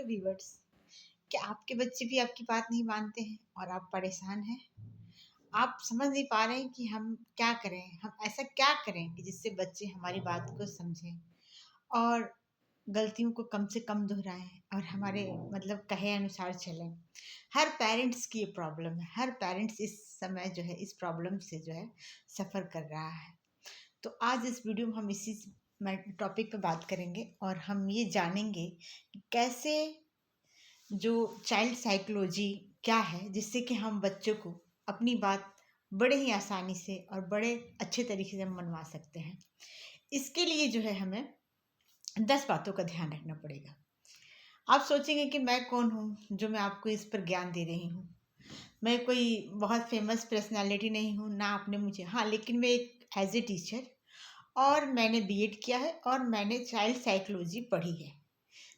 Hello viewers. क्या आपके बच्चे भी आपकी बात नहीं मानते हैं और आप परेशान हैं? आप समझ नहीं पा रहे हैं कि हम क्या करें, हम ऐसा क्या करें कि जिससे बच्चे हमारी बात को समझें और गलतियों को कम से कम दोहराएं और हमारे मतलब कहे अनुसार चलें। हर पेरेंट्स की ये प्रॉब्लम है, हर पेरेंट्स इस समय जो है इस प्रॉब्लम से जो है सफ़र कर रहा है। तो आज इस वीडियो में हम इसी टॉपिक पे बात करेंगे और हम ये जानेंगे कि कैसे जो चाइल्ड साइकोलॉजी क्या है, जिससे कि हम बच्चों को अपनी बात बड़े ही आसानी से और बड़े अच्छे तरीके से मनवा सकते हैं। इसके लिए जो है हमें 10 बातों का ध्यान रखना पड़ेगा। आप सोचेंगे कि मैं कौन हूँ जो मैं आपको इस पर ज्ञान दे रही हूँ। मैं कोई बहुत फेमस पर्सनालिटी नहीं हूँ, ना आपने मुझे, हाँ लेकिन मैं एक एज ए टीचर और मैंने बीएड किया है और मैंने चाइल्ड साइकोलॉजी पढ़ी है,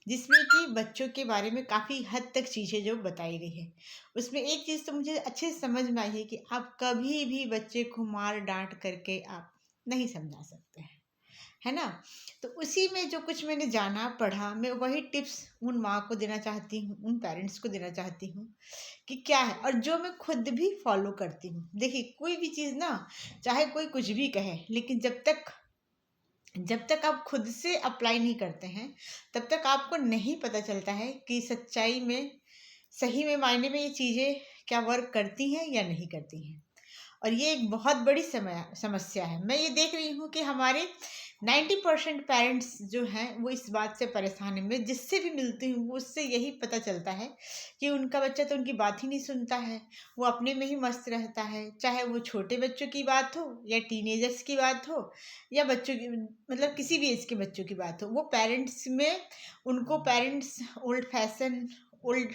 जिसमें कि बच्चों के बारे में काफ़ी हद तक चीज़ें जो बताई गई है। उसमें एक चीज़ तो मुझे अच्छे से समझ में आई है कि आप कभी भी बच्चे को मार डांट करके आप नहीं समझा सकते हैं, है ना? तो उसी में जो कुछ मैंने जाना पढ़ा, मैं वही टिप्स उन माँ को देना चाहती हूँ, उन पेरेंट्स को देना चाहती हूँ कि क्या है, और जो मैं खुद भी फॉलो करती हूँ। देखिए, कोई भी चीज़ ना, चाहे कोई कुछ भी कहे, लेकिन जब तक आप खुद से अप्लाई नहीं करते हैं, तब तक आपको नहीं पता चलता है कि सच्चाई में, सही में मायने में ये चीज़ें क्या वर्क करती हैं या नहीं करती हैं। और ये एक बहुत बड़ी समस्या है। मैं ये देख रही हूँ कि हमारे 90% पेरेंट्स जो हैं वो इस बात से परेशान हैं। मैं जिससे भी मिलती हूँ वो उससे यही पता चलता है कि उनका बच्चा तो उनकी बात ही नहीं सुनता है, वो अपने में ही मस्त रहता है। चाहे वो छोटे बच्चों की बात हो या टीनेजर्स की बात हो या बच्चों की, मतलब किसी भी एज के बच्चों की बात हो, वो पेरेंट्स में, उनको parents old fashion, old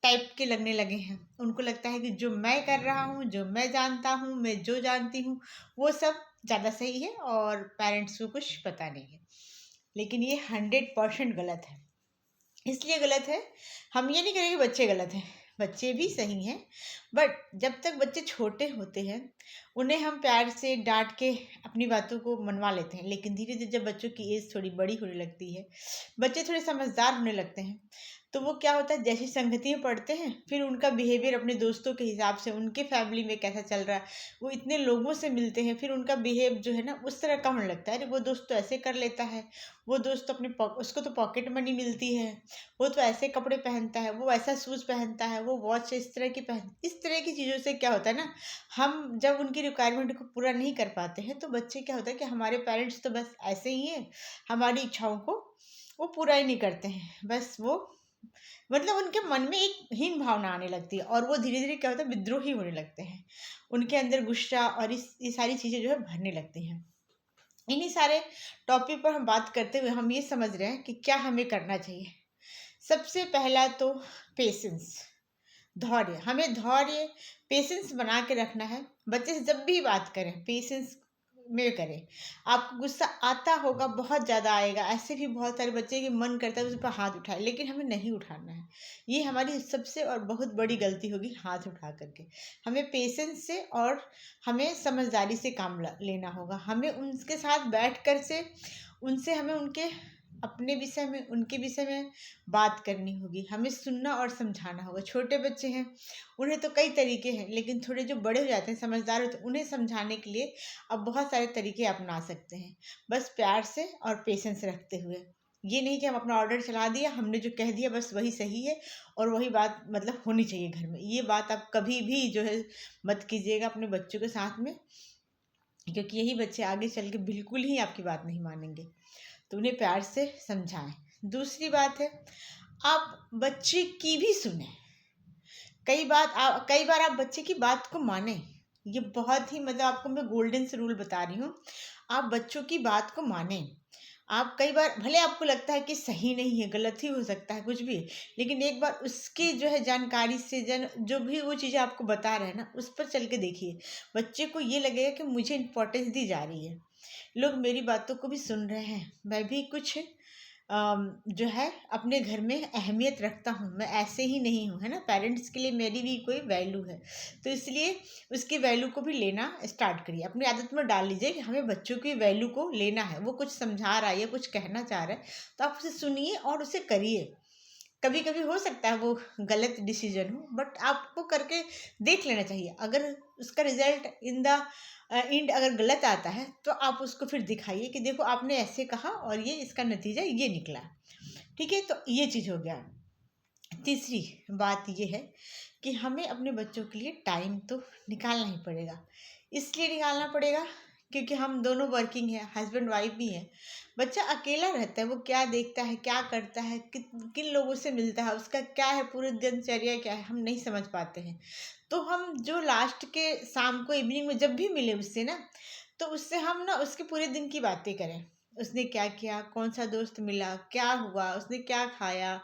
type के लगने लगे हैं। उनको लगता है कि जो मैं कर रहा हूँ, जो मैं जानता हूँ, मैं जो जानती हूँ, वो सब ज़्यादा सही है और पेरेंट्स को कुछ पता नहीं है। लेकिन ये 100% गलत है। इसलिए गलत है, हम ये नहीं करेंगे बच्चे गलत हैं, बच्चे भी सही हैं। बट जब तक बच्चे छोटे होते हैं, उन्हें हम प्यार से डांट के अपनी बातों को मनवा लेते हैं। लेकिन धीरे धीरे जब बच्चों की एज थोड़ी बड़ी होने लगती है, बच्चे थोड़े समझदार होने लगते हैं, तो वो क्या होता है, जैसी संगति में पढ़ते हैं, फिर उनका बिहेवियर अपने दोस्तों के हिसाब से, उनके फैमिली में कैसा चल रहा है, वो इतने लोगों से मिलते हैं, फिर उनका बिहेव जो है ना उस तरह का होने लगता है। अरे वो दोस्त तो ऐसे कर लेता है, वो दोस्त तो उसको तो पॉकेट मनी मिलती है, वो तो ऐसे कपड़े पहनता है, वो ऐसा शूज़ पहनता है, वो वॉच इस तरह की इस तरह की चीज़ों से क्या होता है ना, हम जब उनकी रिक्वायरमेंट को पूरा नहीं कर पाते हैं, तो बच्चे क्या होता है कि हमारे पेरेंट्स तो बस ऐसे ही हैं, हमारी इच्छाओं को वो पूरा ही नहीं करते हैं। बस वो, मतलब उनके मन में एक हीन भावना आने लगती है और वो धीरे धीरे क्या होता है, विद्रोही होने लगते हैं। उनके अंदर गुस्सा और ये सारी चीज़ें जो है भरने लगती हैं। इन्हीं सारे टॉपिक पर हम बात करते हुए हम ये समझ रहे हैं कि क्या हमें करना चाहिए। सबसे पहला तो पेशेंस, धैर्य। हमें धैर्य, पेशेंस बना के रखना है। बच्चे से जब भी बात करें पेशेंस में करें। आपको गुस्सा आता होगा, बहुत ज़्यादा आएगा। ऐसे भी बहुत सारे बच्चे की मन करता है उस पर हाथ उठाए, लेकिन हमें नहीं उठाना है। ये हमारी सबसे और बहुत बड़ी गलती होगी, हाथ उठा करके। हमें पेशेंस से और हमें समझदारी से काम लेना होगा। हमें उनके साथ बैठ कर से उनसे हमें उनके अपने विषय में, उनके विषय में बात करनी होगी। हमें सुनना और समझाना होगा। छोटे बच्चे हैं, उन्हें तो कई तरीके हैं, लेकिन थोड़े जो बड़े हो जाते हैं, समझदार होते हैं, उन्हें समझाने के लिए अब बहुत सारे तरीके अपना सकते हैं, बस प्यार से और पेशेंस रखते हुए। ये नहीं कि हम अपना ऑर्डर चला दिया, हमने जो कह दिया बस वही सही है और वही बात मतलब होनी चाहिए घर में। ये बात आप कभी भी जो है मत कीजिएगा अपने बच्चों के साथ में, क्योंकि यही बच्चे आगे चल के बिल्कुल ही आपकी बात नहीं मानेंगे। तो उन्हें प्यार से समझाएं। दूसरी बात है, आप बच्चे की भी सुने। कई बार आप बच्चे की बात को माने। ये बहुत ही, मतलब आपको मैं गोल्डन से रूल बता रही हूँ, आप बच्चों की बात को माने। आप कई बार, भले आपको लगता है कि सही नहीं है, गलत ही हो सकता है कुछ भी, लेकिन एक बार उसकी जो है जानकारी से, जो भी वो चीज़ें आपको बता रहे हैं ना, उस पर चल के देखिए। बच्चे को ये लगेगा कि मुझे इम्पोर्टेंस दी जा रही है, लोग मेरी बातों को भी सुन रहे हैं, मैं भी कुछ जो है अपने घर में अहमियत रखता हूँ, मैं ऐसे ही नहीं हूँ, है ना। पेरेंट्स के लिए मेरी भी कोई वैल्यू है, तो इसलिए उसकी वैल्यू को भी लेना स्टार्ट करिए। अपनी आदत में डाल लीजिए कि हमें बच्चों की वैल्यू को लेना है। वो कुछ समझा रहा है या कुछ कहना चाह रहा है, तो आप उसे सुनिए और उसे करिए। कभी कभी हो सकता है वो गलत डिसीजन हो, बट आपको करके देख लेना चाहिए। अगर उसका रिजल्ट इन द एंड अगर गलत आता है तो आप उसको फिर दिखाइए कि देखो आपने ऐसे कहा और ये इसका नतीजा ये निकला। ठीक है, तो ये चीज़ हो गया। तीसरी बात ये है कि हमें अपने बच्चों के लिए टाइम तो निकालना ही पड़ेगा। इसलिए निकालना पड़ेगा क्योंकि हम दोनों वर्किंग हैं, हस्बैंड वाइफ भी हैं। बच्चा अकेला रहता है, वो क्या देखता है, क्या करता है, किन लोगों से मिलता है, उसका क्या है, पूरी दिनचर्या क्या है, हम नहीं समझ पाते हैं। तो हम जो लास्ट के शाम को इवनिंग में जब भी मिले उससे ना, तो उससे हम ना उसके पूरे दिन की बातें करें। उसने क्या किया, कौन सा दोस्त मिला, क्या हुआ, उसने क्या खाया,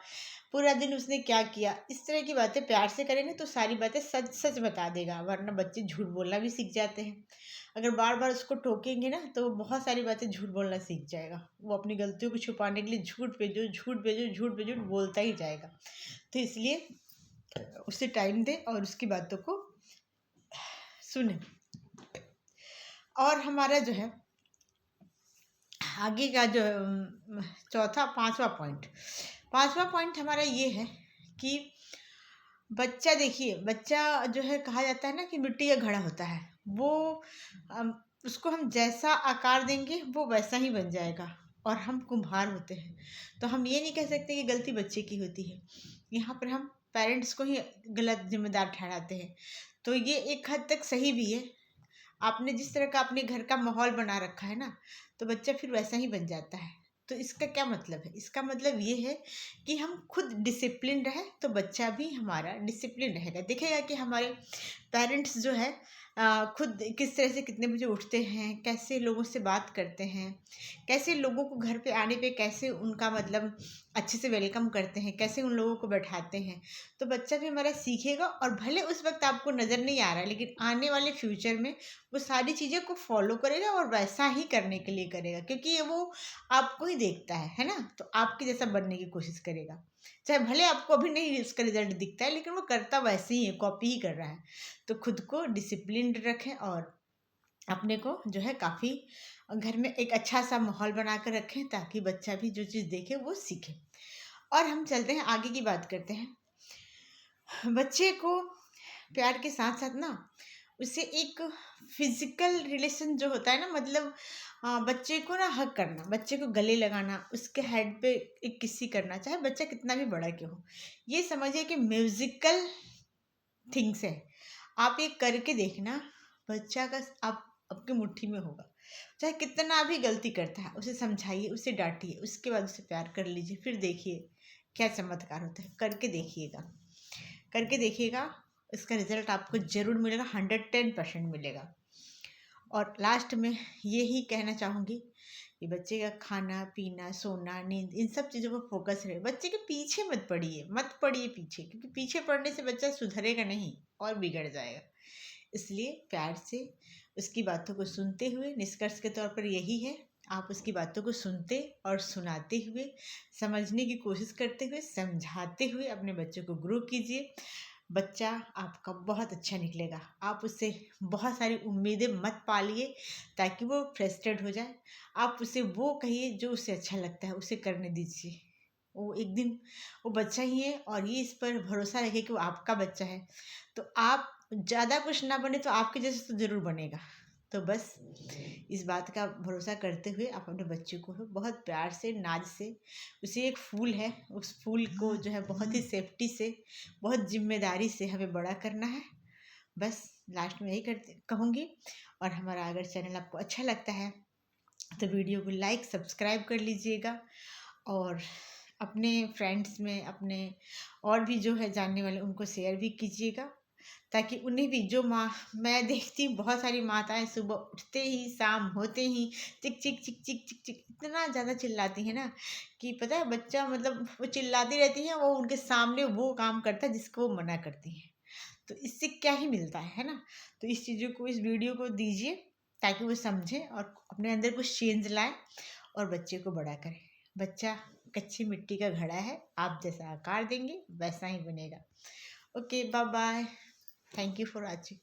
पूरा दिन उसने क्या किया, इस तरह की बातें प्यार से करेंगे तो सारी बातें सच सच बता देगा। वरना बच्चे झूठ बोलना भी सीख जाते हैं। अगर बार बार उसको टोकेंगे ना तो वो बहुत सारी बातें झूठ बोलना सीख जाएगा। वो अपनी गलतियों को छुपाने के लिए झूठ पे जो झूठ पे जो झूठ पे झूठ बोलता ही जाएगा। तो इसलिए उसे टाइम दे और उसकी बातों को सुने। और हमारा जो है आगे का जो चौथा पांचवा पॉइंट हमारा ये है कि बच्चा, देखिए बच्चा जो है, कहा जाता है ना कि मिट्टी का घड़ा होता है। वो अम, उसको हम जैसा आकार देंगे वो वैसा ही बन जाएगा। और हम कुम्हार होते हैं, तो हम ये नहीं कह सकते कि गलती बच्चे की होती है। यहाँ पर हम पेरेंट्स को ही गलत जिम्मेदार ठहराते हैं। तो ये एक हद तक सही भी है। आपने जिस तरह का अपने घर का माहौल बना रखा है ना, तो बच्चा फिर वैसा ही बन जाता है। तो इसका क्या मतलब है? इसका मतलब ये है कि हम खुद डिसिप्लिन रहे तो बच्चा भी हमारा डिसिप्लिन रहेगा। देखेगा कि हमारे पेरेंट्स जो है खुद किस तरह से कितने बजे उठते हैं, कैसे लोगों से बात करते हैं, कैसे लोगों को घर पे आने पे कैसे उनका मतलब अच्छे से वेलकम करते हैं, कैसे उन लोगों को बैठाते हैं। तो बच्चा भी हमारा सीखेगा और भले उस वक्त आपको नज़र नहीं आ रहा है, लेकिन आने वाले फ्यूचर में वो सारी चीज़ें को फॉलो करेगा और वैसा ही करने के लिए करेगा, क्योंकि ये वो आपको ही देखता है ना। तो आपके जैसा बनने की कोशिश करेगा। चाहे भले आपको अभी नहीं उसका रिजल्ट दिखता है, लेकिन वो करता वैसे ही है, कॉपी ही कर रहा है। तो खुद को डिसिप्लिन रखें और अपने को जो है काफ़ी घर में एक अच्छा सा माहौल बना कर रखें, ताकि बच्चा भी जो चीज़ देखे वो सीखे। और हम चलते हैं आगे की बात करते हैं। बच्चे को प्यार के साथ साथ ना उसे एक फिजिकल रिलेशन जो होता है ना, मतलब बच्चे को ना हग करना, बच्चे को गले लगाना, उसके हेड पे एक किसी करना, चाहे बच्चा कितना भी बड़ा क्यों हो। ये समझिए कि म्यूजिकल थिंग्स है। आप ये करके देखना, बच्चा का आप आपके मुट्ठी में होगा। चाहे कितना भी गलती करता है, उसे समझाइए, उसे डांटिए, उसके बाद उसे प्यार कर लीजिए, फिर देखिए क्या चमत्कार होता है। करके देखिएगा, इसका रिजल्ट आपको ज़रूर मिलेगा, 110% मिलेगा। और लास्ट में यही कहना चाहूँगी कि बच्चे का खाना पीना, सोना, नींद, इन सब चीज़ों पर फोकस रहे। बच्चे के पीछे मत पड़िए पीछे, क्योंकि पीछे पड़ने से बच्चा सुधरेगा नहीं और बिगड़ जाएगा। इसलिए प्यार से उसकी बातों को सुनते हुए, निष्कर्ष के तौर पर यही है, आप उसकी बातों को सुनते और सुनाते हुए, समझने की कोशिश करते हुए, समझाते हुए अपने बच्चों को ग्रो कीजिए। बच्चा आपका बहुत अच्छा निकलेगा। आप उससे बहुत सारी उम्मीदें मत पालिए ताकि वो फ्रस्ट्रेट हो जाए। आप उसे वो कहिए जो उसे अच्छा लगता है, उसे करने दीजिए। वो एक दिन वो बच्चा ही है, और ये इस पर भरोसा रखिए कि वो आपका बच्चा है। तो आप ज़्यादा कुछ ना बने तो आपके जैसे तो ज़रूर बनेगा। तो बस इस बात का भरोसा करते हुए आप अपने बच्चे को बहुत प्यार से, नाज से, उसे एक फूल है, उस फूल को जो है बहुत ही सेफ्टी से, बहुत जिम्मेदारी से हमें बड़ा करना है। बस लास्ट में यही करते कहूँगी। और हमारा अगर चैनल आपको अच्छा लगता है तो वीडियो को लाइक सब्सक्राइब कर लीजिएगा, और अपने फ्रेंड्स में, अपने और भी जो है जानने वाले, उनको शेयर भी कीजिएगा, ताकि उन्हें भी, जो माँ, मैं देखती हूँ बहुत सारी माताएं सुबह उठते ही शाम होते ही चिक चिक चिक चिक चिक चिक इतना ज़्यादा चिल्लाती है ना, कि पता है बच्चा मतलब वो चिल्लाती रहती है, वो उनके सामने वो काम करता है जिसको वो मना करती है। तो इससे क्या ही मिलता है ना। तो इस चीज़ों को, इस वीडियो को दीजिए ताकि वो समझे और अपने अंदर कुछ चेंज लाए और बच्चे को बड़ा करें। बच्चा कच्ची मिट्टी का घड़ा है, आप जैसा आकार देंगे वैसा ही बनेगा। Okay, bye bye. Thank you for watching.